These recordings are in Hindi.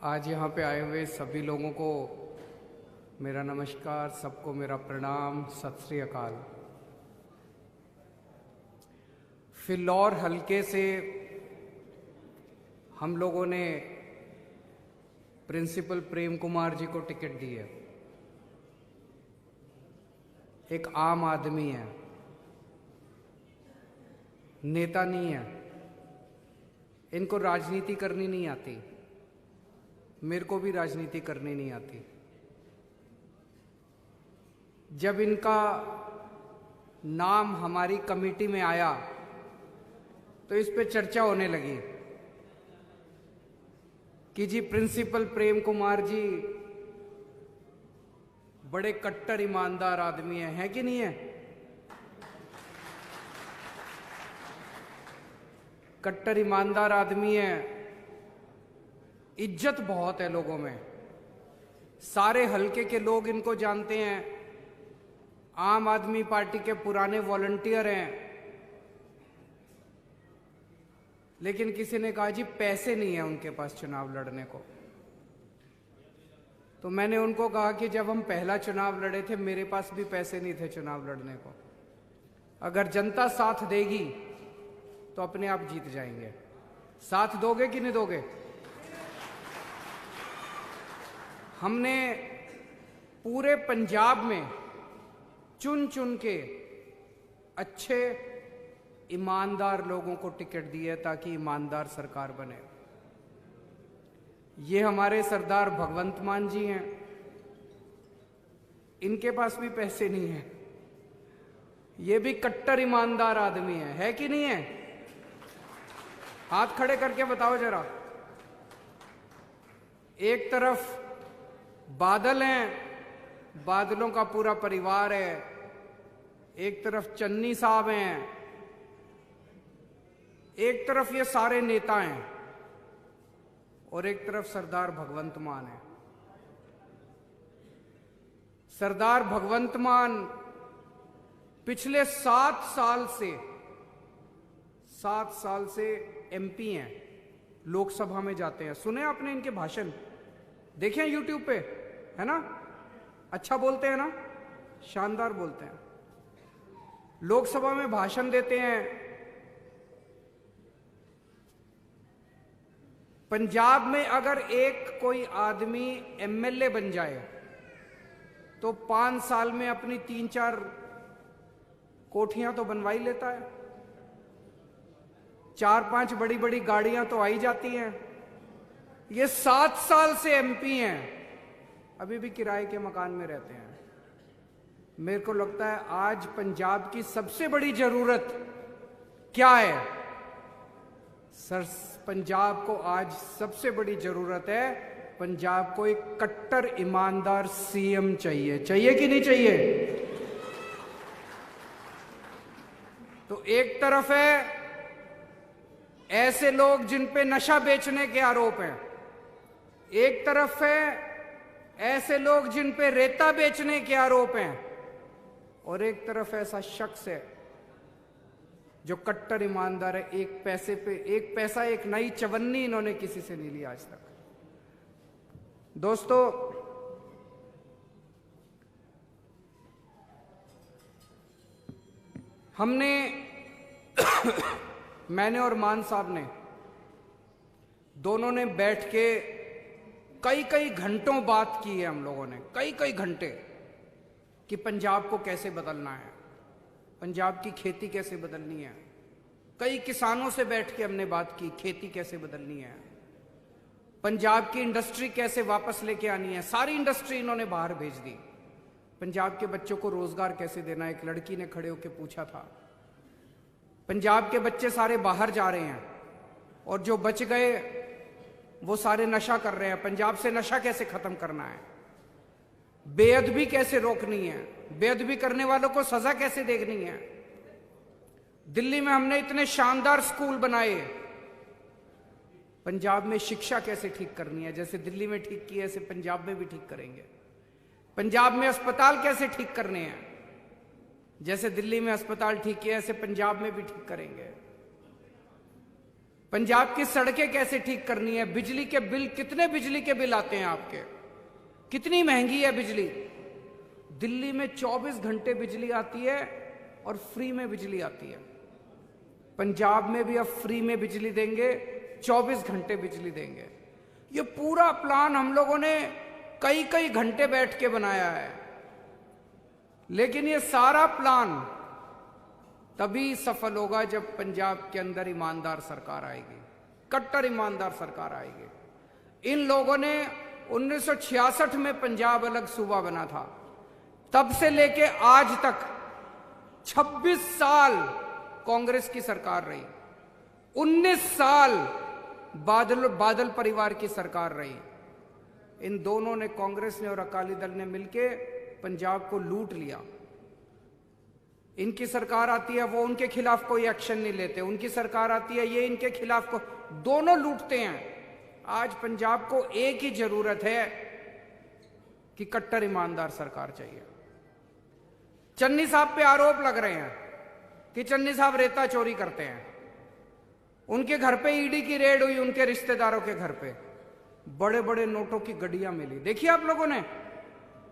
आज यहाँ पे आए हुए सभी लोगों को मेरा नमस्कार, सबको मेरा प्रणाम, सत श्री अकाल। फिलौर हलके से हम लोगों ने प्रिंसिपल प्रेम कुमार जी को टिकट दी है। एक आम आदमी है, नेता नहीं है, इनको राजनीति करनी नहीं आती, मेरे को भी राजनीति करनी नहीं आती। जब इनका नाम हमारी कमेटी में आया तो इस पे चर्चा होने लगी कि जी प्रिंसिपल प्रेम कुमार जी बड़े कट्टर ईमानदार आदमी है कि नहीं है? कट्टर ईमानदार आदमी है, इज्जत बहुत है लोगों में, सारे हलके के लोग इनको जानते हैं, आम आदमी पार्टी के पुराने वॉलंटियर हैं। लेकिन किसी ने कहा जी पैसे नहीं है उनके पास चुनाव लड़ने को। तो मैंने उनको कहा कि जब हम पहला चुनाव लड़े थे मेरे पास भी पैसे नहीं थे चुनाव लड़ने को। अगर जनता साथ देगी तो अपने आप जीत जाएंगे। साथ दोगे कि नहीं दोगे? हमने पूरे पंजाब में चुन चुन के अच्छे ईमानदार लोगों को टिकट दी है ताकि ईमानदार सरकार बने। ये हमारे सरदार भगवंत मान जी हैं, इनके पास भी पैसे नहीं है, ये भी कट्टर ईमानदार आदमी है कि नहीं है? हाथ खड़े करके बताओ जरा। एक तरफ बादल हैं, बादलों का पूरा परिवार है, एक तरफ चन्नी साहब हैं, एक तरफ ये सारे नेता हैं और एक तरफ सरदार भगवंत मान है। सरदार भगवंत मान पिछले 7 साल से एमपी हैं, लोकसभा में जाते हैं। सुने आपने इनके भाषण? देखें यूट्यूब पे, है ना? अच्छा बोलते हैं ना, शानदार बोलते हैं। लोकसभा में भाषण देते हैं। पंजाब में अगर एक कोई आदमी एमएलए बन जाए तो 5 साल में अपनी 3-4 कोठियां तो बनवा ही लेता है, 4-5 बड़ी बड़ी गाड़ियां तो आई जाती हैं। ये 7 साल से एमपी हैं, अभी भी किराए के मकान में रहते हैं। मेरे को लगता है आज पंजाब की सबसे बड़ी जरूरत क्या है? सर, पंजाब को आज सबसे बड़ी जरूरत है, पंजाब को एक कट्टर ईमानदार सीएम चाहिए। चाहिए कि नहीं चाहिए? तो एक तरफ है ऐसे लोग जिन पे नशा बेचने के आरोप हैं, एक तरफ है ऐसे लोग जिन पे रेता बेचने के आरोप हैं, और एक तरफ ऐसा शख्स है जो कट्टर ईमानदार है। एक पैसा एक नई चवन्नी इन्होंने किसी से नहीं लिया आज तक। दोस्तों, हमने मैंने और मान साहब ने दोनों ने बैठ के कई घंटों बात की है। हम लोगों ने कई घंटे कि पंजाब को कैसे बदलना है, पंजाब की खेती कैसे बदलनी है। कई किसानों से बैठ के हमने बात की, खेती कैसे बदलनी है, पंजाब की इंडस्ट्री कैसे वापस लेके आनी है। सारी इंडस्ट्री इन्होंने बाहर भेज दी। पंजाब के बच्चों को रोजगार कैसे देना, एक लड़की ने खड़े होकर पूछा था। पंजाब के बच्चे सारे बाहर जा रहे हैं और जो बच गए वो सारे नशा कर रहे हैं। पंजाब से नशा कैसे खत्म करना है, बेअदबी कैसे रोकनी है, बेअदबी करने वालों को सजा कैसे देखनी है। दिल्ली में हमने इतने शानदार स्कूल बनाए, पंजाब में शिक्षा कैसे ठीक करनी है। जैसे दिल्ली में ठीक की है ऐसे पंजाब में भी ठीक करेंगे। पंजाब में अस्पताल कैसे ठीक करने हैं, जैसे दिल्ली में अस्पताल ठीक किया ऐसे पंजाब में भी ठीक करेंगे। पंजाब की सड़कें कैसे ठीक करनी है, बिजली के बिल, कितने बिजली के बिल आते हैं आपके, कितनी महंगी है बिजली। दिल्ली में 24 घंटे बिजली आती है और फ्री में बिजली आती है। पंजाब में भी अब फ्री में बिजली देंगे, 24 घंटे बिजली देंगे। ये पूरा प्लान हम लोगों ने कई कई घंटे बैठ के बनाया है, लेकिन ये सारा प्लान तभी सफल होगा जब पंजाब के अंदर ईमानदार सरकार आएगी, कट्टर ईमानदार सरकार आएगी। इन लोगों ने 1966 में पंजाब अलग सूबा बना था, तब से लेके आज तक 26 साल कांग्रेस की सरकार रही, 19 साल बादल परिवार की सरकार रही। इन दोनों ने, कांग्रेस ने और अकाली दल ने मिलके पंजाब को लूट लिया। इनकी सरकार आती है, वो उनके खिलाफ कोई एक्शन नहीं लेते, उनकी सरकार आती है, ये इनके खिलाफ को, दोनों लूटते हैं। आज पंजाब को एक ही जरूरत है कि कट्टर ईमानदार सरकार चाहिए। चन्नी साहब पे आरोप लग रहे हैं कि चन्नी साहब रेता चोरी करते हैं। उनके घर पे ईडी की रेड हुई, उनके रिश्तेदारों के घर पे बड़े बड़े नोटों की गड्डियां मिली। देखिए आप लोगों ने,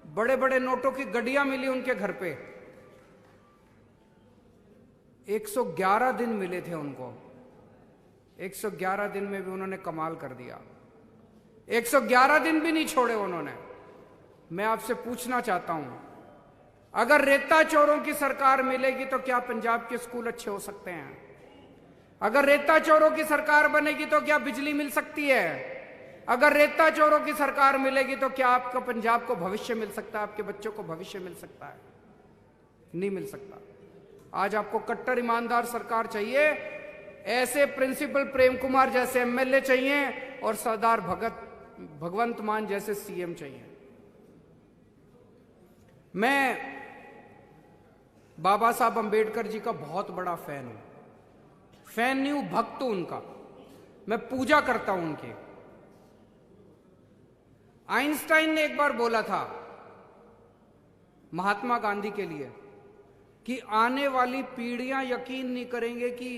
बड़े बड़े नोटों की गड्डियां मिली उनके घर पे। 111 दिन मिले थे उनको, 111 दिन में भी उन्होंने कमाल कर दिया। 111 दिन भी नहीं छोड़े उन्होंने। मैं आपसे पूछना चाहता हूं, अगर रेता चोरों की सरकार मिलेगी तो क्या पंजाब के स्कूल अच्छे हो सकते हैं? अगर रेता चोरों की सरकार बनेगी तो क्या बिजली मिल सकती है? अगर रेता चोरों की सरकार मिलेगी तो क्या आपका पंजाब को भविष्य मिल सकता है, आपके बच्चों को भविष्य मिल सकता है? नहीं मिल सकता। आज आपको कट्टर ईमानदार सरकार चाहिए, ऐसे प्रिंसिपल प्रेम कुमार जैसे एमएलए चाहिए और सरदार भगवंत मान जैसे सीएम चाहिए। मैं बाबा साहब अंबेडकर जी का बहुत बड़ा फैन हूं, फैन नहीं हूं, भक्त हूं उनका, मैं पूजा करता हूं उनकी। आइंस्टाइन ने एक बार बोला था महात्मा गांधी के लिए कि आने वाली पीढ़ियां यकीन नहीं करेंगे कि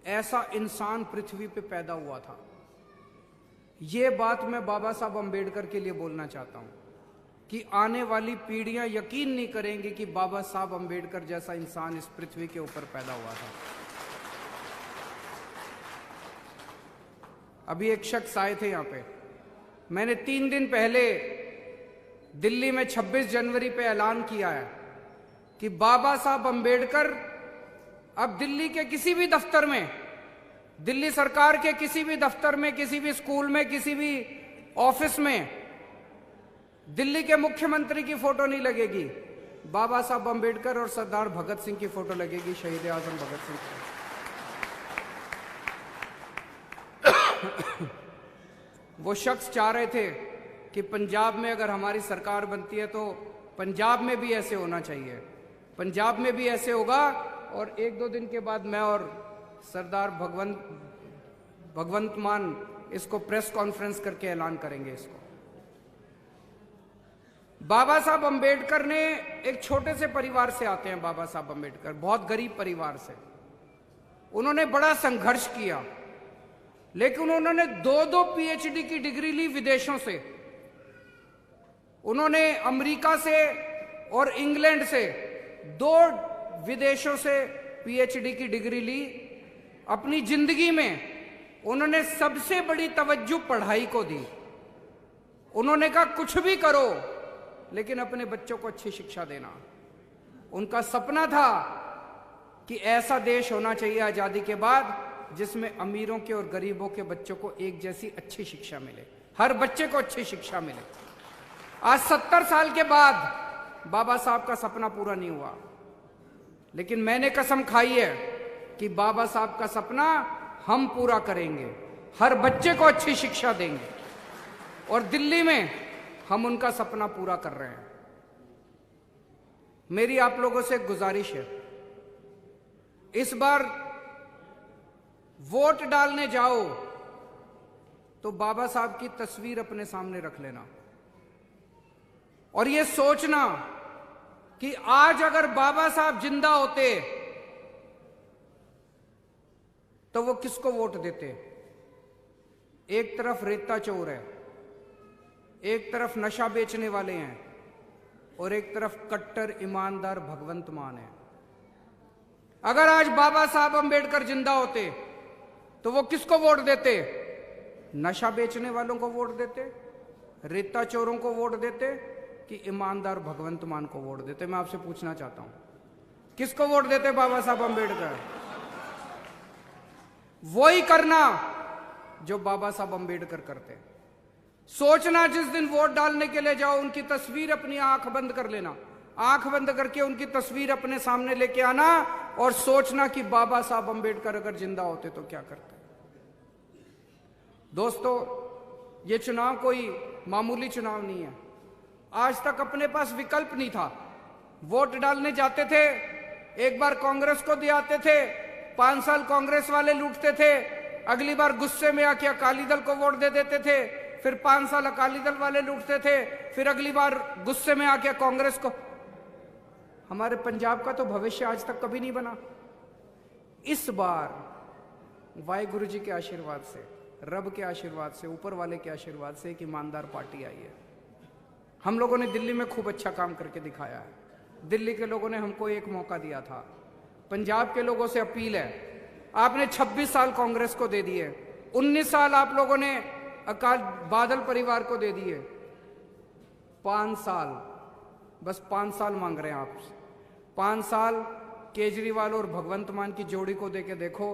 ऐसा इंसान पृथ्वी पे पैदा हुआ था। यह बात मैं बाबा साहब अंबेडकर के लिए बोलना चाहता हूं कि आने वाली पीढ़ियां यकीन नहीं करेंगी कि बाबा साहब अंबेडकर जैसा इंसान इस पृथ्वी के ऊपर पैदा हुआ था। अभी एक शख्स आए थे यहां पे, मैंने 3 दिन पहले दिल्ली में 26 जनवरी पे ऐलान किया है कि बाबा साहब अंबेडकर अब दिल्ली के किसी भी दफ्तर में, दिल्ली सरकार के किसी भी दफ्तर में, किसी भी स्कूल में, किसी भी ऑफिस में दिल्ली के मुख्यमंत्री की फोटो नहीं लगेगी, बाबा साहब अंबेडकर और सरदार भगत सिंह की फोटो लगेगी, शहीद आजम भगत सिंह की। वो शख्स चाह रहे थे कि पंजाब में अगर हमारी सरकार बनती है तो पंजाब में भी ऐसे होना चाहिए, पंजाब में भी ऐसे होगा। और 1-2 दिन के बाद मैं और सरदार भगवंत मान इसको प्रेस कॉन्फ्रेंस करके ऐलान करेंगे इसको। बाबा साहब अंबेडकर ने, एक छोटे से परिवार से आते हैं बाबा साहब अंबेडकर, बहुत गरीब परिवार से। उन्होंने बड़ा संघर्ष किया, लेकिन उन्होंने 2-2 पीएचडी की डिग्री ली विदेशों से। उन्होंने अमेरिका से और इंग्लैंड से 2 विदेशों से पीएचडी की डिग्री ली। अपनी जिंदगी में उन्होंने सबसे बड़ी तवज्जो पढ़ाई को दी। उन्होंने कहा कुछ भी करो लेकिन अपने बच्चों को अच्छी शिक्षा देना। उनका सपना था कि ऐसा देश होना चाहिए आजादी के बाद जिसमें अमीरों के और गरीबों के बच्चों को एक जैसी अच्छी शिक्षा मिले, हर बच्चे को अच्छी शिक्षा मिले। आज 70 साल के बाद बाबा साहब का सपना पूरा नहीं हुआ, लेकिन मैंने कसम खाई है कि बाबा साहब का सपना हम पूरा करेंगे, हर बच्चे को अच्छी शिक्षा देंगे और दिल्ली में हम उनका सपना पूरा कर रहे हैं। मेरी आप लोगों से एक गुजारिश है, इस बार वोट डालने जाओ तो बाबा साहब की तस्वीर अपने सामने रख लेना और ये सोचना कि आज अगर बाबा साहब जिंदा होते तो वो किसको वोट देते? एक तरफ रेता चोर है, एक तरफ नशा बेचने वाले हैं, और एक तरफ कट्टर ईमानदार भगवंत मान है। अगर आज बाबा साहब अंबेडकर जिंदा होते तो वो किसको वोट देते? नशा बेचने वालों को वोट देते, रेता चोरों को वोट देते, कि ईमानदार भगवंत मान को वोट देते? मैं आपसे पूछना चाहता हूं, किसको वोट देते बाबा साहब अंबेडकर? वही करना जो बाबा साहब अंबेडकर करते। सोचना, जिस दिन वोट डालने के लिए जाओ उनकी तस्वीर अपनी आंख बंद कर लेना, आंख बंद करके उनकी तस्वीर अपने सामने लेके आना और सोचना कि बाबा साहब अंबेडकर अगर जिंदा होते तो क्या करते। दोस्तों, ये चुनाव कोई मामूली चुनाव नहीं है। आज तक अपने पास विकल्प नहीं था। वोट डालने जाते थे, एक बार कांग्रेस को दे आते थे, 5 साल कांग्रेस वाले लूटते थे, अगली बार गुस्से में आके अकाली दल को वोट दे देते थे, फिर 5 साल अकाली दल वाले लूटते थे, फिर अगली बार गुस्से में आके कांग्रेस को। हमारे पंजाब का तो भविष्य आज तक कभी नहीं बना। इस बार वाहिगुरु जी के आशीर्वाद से, रब के आशीर्वाद से, ऊपर वाले के आशीर्वाद से एक ईमानदार पार्टी आई है। हम लोगों ने दिल्ली में खूब अच्छा काम करके दिखाया है। दिल्ली के लोगों ने हमको एक मौका दिया था। पंजाब के लोगों से अपील है, आपने 26 साल कांग्रेस को दे दिए, 19 साल आप लोगों ने अकाल बादल परिवार को दे दिए, 5 साल, बस 5 साल मांग रहे हैं आपसे। 5 साल केजरीवाल और भगवंत मान की जोड़ी को देके देखो,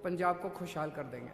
पंजाब को खुशहाल कर देंगे।